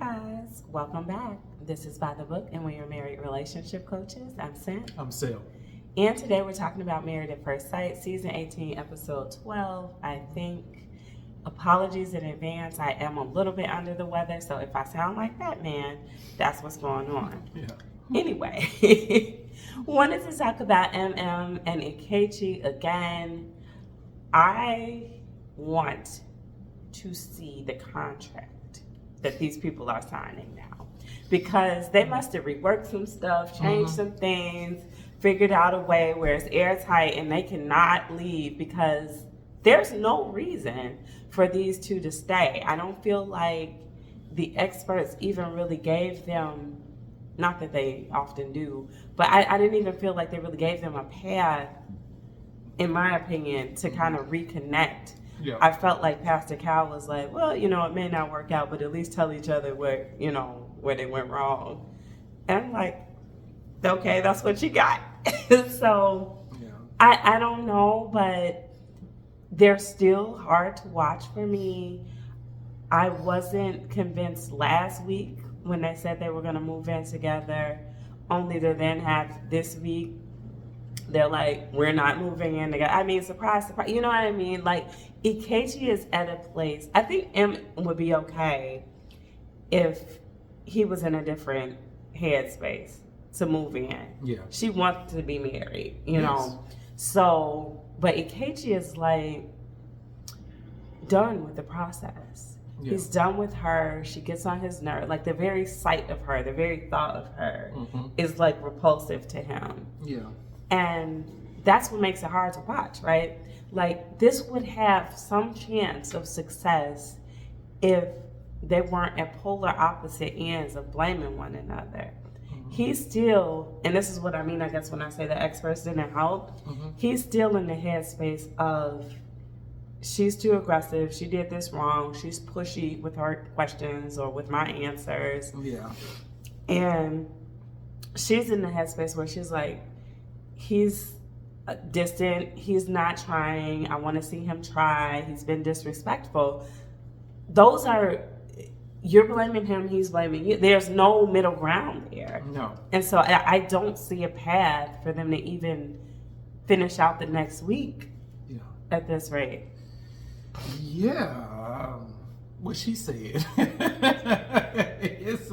guys, welcome back. This is By the Book, and we're your married relationship coaches. I'm Sam. I'm Sel. And today we're talking about Married at First Sight, Season 18, Episode 12. I think, apologies in advance, I am a little bit under the weather, so if I sound like Batman, that's what's going on. Yeah. Anyway, wanted to talk about Emem and Ikechi again. I want to see the contract that these people are signing now, because they must have reworked some stuff, changed some things, figured out a way where it's airtight and they cannot leave, because there's no reason for these two to stay. I don't feel like the experts even really gave them, not that they often do, but I didn't even feel like they really gave them a path, in my opinion, to kind of reconnect. Yeah. I felt like Pastor Cal was like, well, it may not work out, but at least tell each other where they went wrong. And I'm like, okay, that's what you got. So Yeah. I don't know, but they're still hard to watch for me. I wasn't convinced last week when they said they were going to move in together, only to then have this week they're like, we're not moving in together. I mean, surprise, surprise. You know what I mean? Like, Ikechi is at a place. I think Em would be okay if he was in a different headspace to move in. Yeah. She wants to be married, you know. So, but Ikechi is like done with the process. Yeah. He's done with her. She gets on his nerve. Like, the very sight of her, the very thought of her is like repulsive to him. Yeah. And that's what makes it hard to watch, right? Like, this would have some chance of success if they weren't at polar opposite ends of blaming one another. He's still, and this is what I mean, I guess, when I say the experts didn't help, he's still in the headspace of, she's too aggressive, she did this wrong, she's pushy with her questions or with my answers. Yeah. And she's in the headspace where she's like, he's distant, he's not trying, I want to see him try, he's been disrespectful. Those are, you're blaming him, he's blaming you. There's no middle ground there. No. And so I don't see a path for them to even finish out the next week at this rate. Yeah. What she said. It's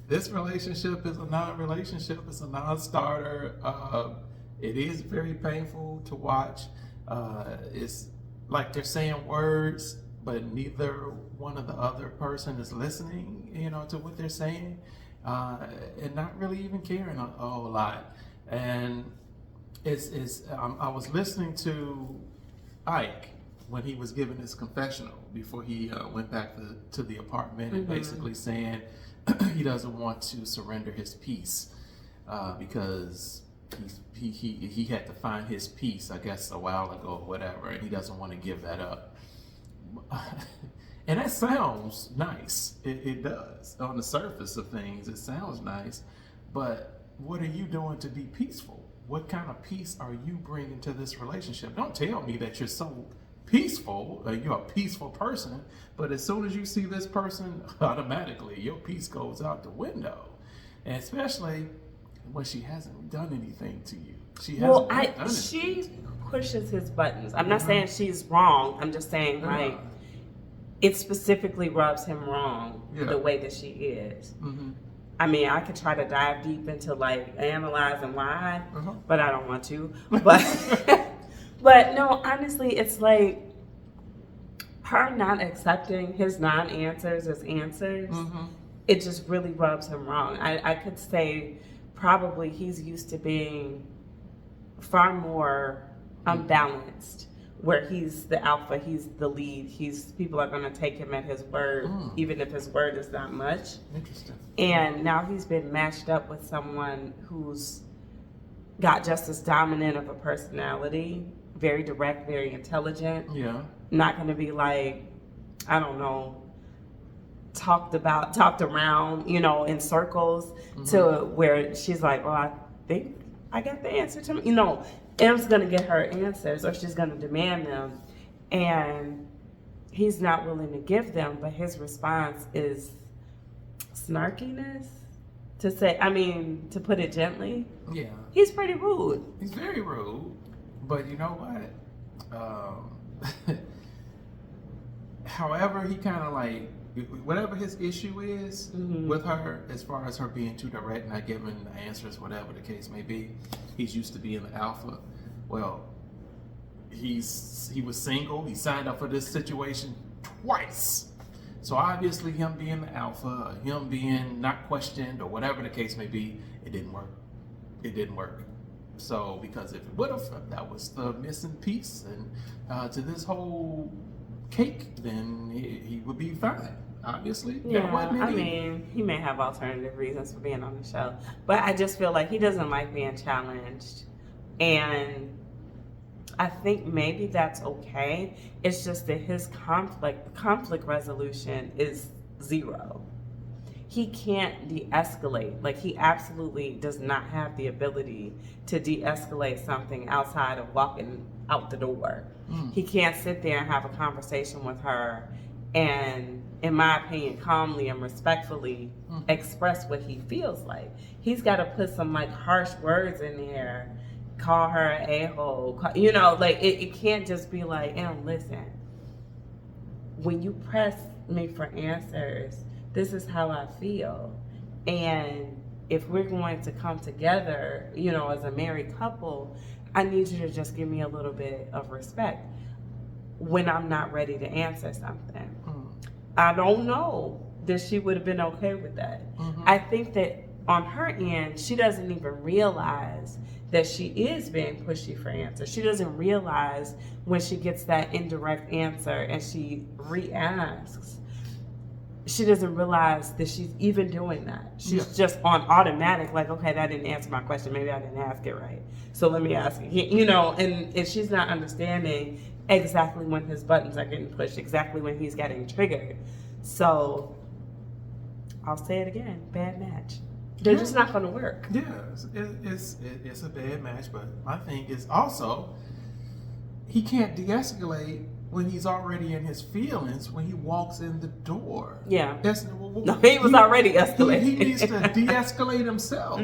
this relationship is a non-relationship. It's a non-starter. It is very painful to watch. It's like they're saying words, but neither one of the other person is listening, to what they're saying, and not really even caring a whole lot. And I was listening to Ike when he was giving his confessional before he went back to the apartment, and basically saying he doesn't want to surrender his peace because he had to find his peace, I guess, a while ago or whatever, and he doesn't want to give that up. And that sounds nice. It does. On the surface of things, it sounds nice. But what are you doing to be peaceful? What kind of peace are you bringing to this relationship? Don't tell me that you're so peaceful, you're a peaceful person, but as soon as you see this person, automatically your peace goes out the window. And especially when she hasn't done anything to you. She pushes his buttons. I'm not saying she's wrong. I'm just saying, like, it specifically rubs him wrong the way that she is. I mean, I could try to dive deep into, like, analyzing why, but I don't want to. But but no, honestly, it's like her not accepting his non-answers as answers. It just really rubs him wrong. I could say probably he's used to being far more unbalanced, where he's the alpha, he's the lead, people are going to take him at his word, even if his word is not much. Interesting. And now he's been matched up with someone who's got just as dominant of a personality, very direct, very intelligent. Yeah. Not going to be like, I don't know, talked around, in circles to where she's like, well, I think I got the answer to me. Em's going to get her answers, or she's going to demand them. And he's not willing to give them, but his response is snarkiness, to put it gently. Yeah. He's pretty rude. He's very rude. But you know what? However, he kind of like, whatever his issue is with her, as far as her being too direct, not giving the answers, whatever the case may be, he's used to being the alpha. Well, he was single. He signed up for this situation twice. So obviously, him being the alpha, him being not questioned, or whatever the case may be, it didn't work. It didn't work. So because if it would have, that was the missing piece, and to this whole cake, then he would be fine. Obviously, yeah. He may have alternative reasons for being on the show, but I just feel like he doesn't like being challenged, and I think maybe that's okay. It's just that his conflict resolution is zero. He can't de-escalate. Like, he absolutely does not have the ability to de-escalate something outside of walking out the door. He can't sit there and have a conversation with her and, in my opinion, calmly and respectfully express what he feels like. He's got to put some like harsh words in there, call her an a-hole, it can't just be like, listen, when you press me for answers, this is how I feel. And if we're going to come together, as a married couple, I need you to just give me a little bit of respect when I'm not ready to answer something. I don't know that she would have been okay with that. I think that on her end, she doesn't even realize that she is being pushy for answers. She doesn't realize when she gets that indirect answer and she re-asks. She doesn't realize that she's even doing that. She's just on automatic, like, okay, that didn't answer my question. Maybe I didn't ask it right. So let me ask it. And she's not understanding exactly when his buttons are getting pushed, exactly when he's getting triggered. So I'll say it again, bad match. They're just not going to work. Yeah, it's a bad match, but my thing is also, he can't de-escalate when he's already in his feelings when he walks in the door. Yeah. He was already escalating. He needs to de-escalate himself.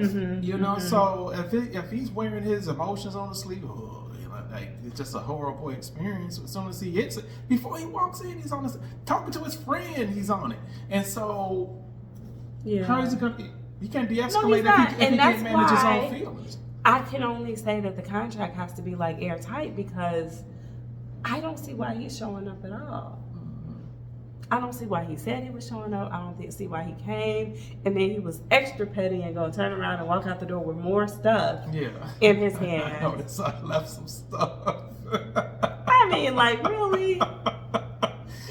So if he's wearing his emotions on the sleeve, it's just a horrible experience. As soon as he hits it, before he walks in, he's on this, talking to his friend, he's on it. And so, how is he going to... He can't de-escalate if he can't manage his own feelings. I can only say that the contract has to be like airtight, because I don't see why he's showing up at all. I don't see why he said he was showing up. I don't see why he came. And then he was extra petty and going to turn around and walk out the door with more stuff in his hand. I noticed I left some stuff. Really?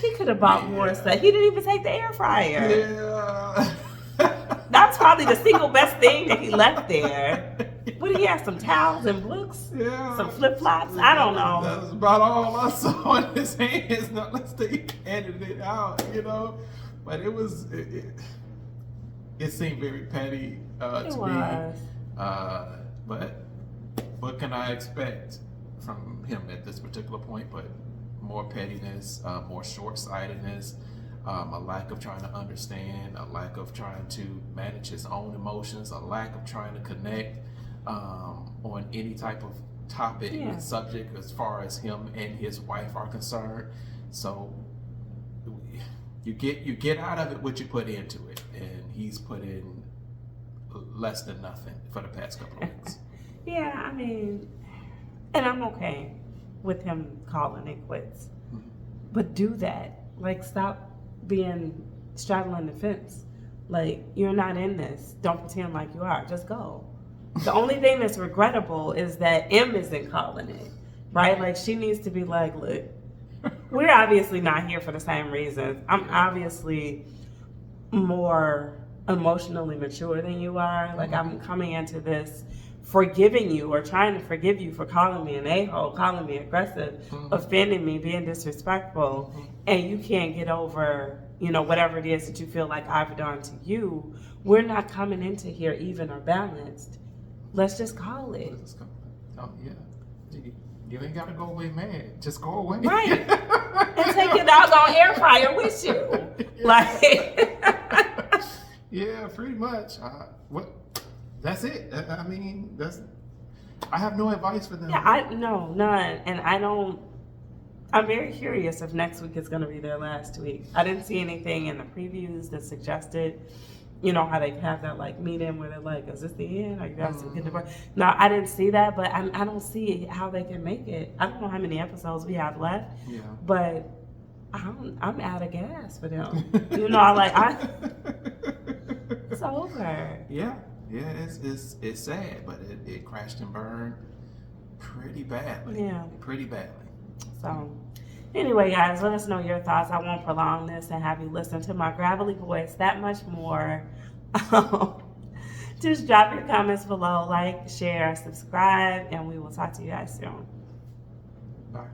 He could have bought more stuff. He didn't even take the air fryer. Yeah. That's probably the single best thing that he left there. What did he have? Some towels and books? Yeah. Some flip-flops? I don't know. That was about all I saw in his hands. Now let's take it out, But it seemed very petty to me. But what can I expect from him at this particular point? But more pettiness, more short-sightedness. A lack of trying to understand, a lack of trying to manage his own emotions, a lack of trying to connect on any type of topic and subject as far as him and his wife are concerned. So you get out of it what you put into it, and he's put in less than nothing for the past couple of weeks. And I'm okay with him calling it quits. But do that. Stop being straddling the fence. You're not in this. Don't pretend like you are. Just go. The only thing that's regrettable is that M isn't calling it, right? She needs to be like, look, we're obviously not here for the same reasons. I'm obviously more emotionally mature than you are. I'm coming into this forgiving you, or trying to forgive you for calling me an a-hole, calling me aggressive, offending me, being disrespectful, and you can't get over, whatever it is that you feel like I've done to you. We're not coming into here even or balanced. Let's just call it. Oh, yeah. You ain't got to go away mad. Just go away. Right. And take your doggone air fryer with you. Yeah, pretty much. That's it. I mean, I have no advice for them. Yeah, no, none. And I'm very curious if next week is going to be their last week. I didn't see anything in the previews that suggested, how they have that like meeting where they're like, is this the end? Are you guys getting divorced? No, I didn't see that, but I don't see how they can make it. I don't know how many episodes we have left, but I'm out of gas for them. It's over. Yeah, it's sad, but it crashed and burned pretty badly. Yeah. Pretty badly. So, anyway, guys, let us know your thoughts. I won't prolong this and have you listen to my gravelly voice that much more. Just drop your comments below, like, share, subscribe, and we will talk to you guys soon. Bye.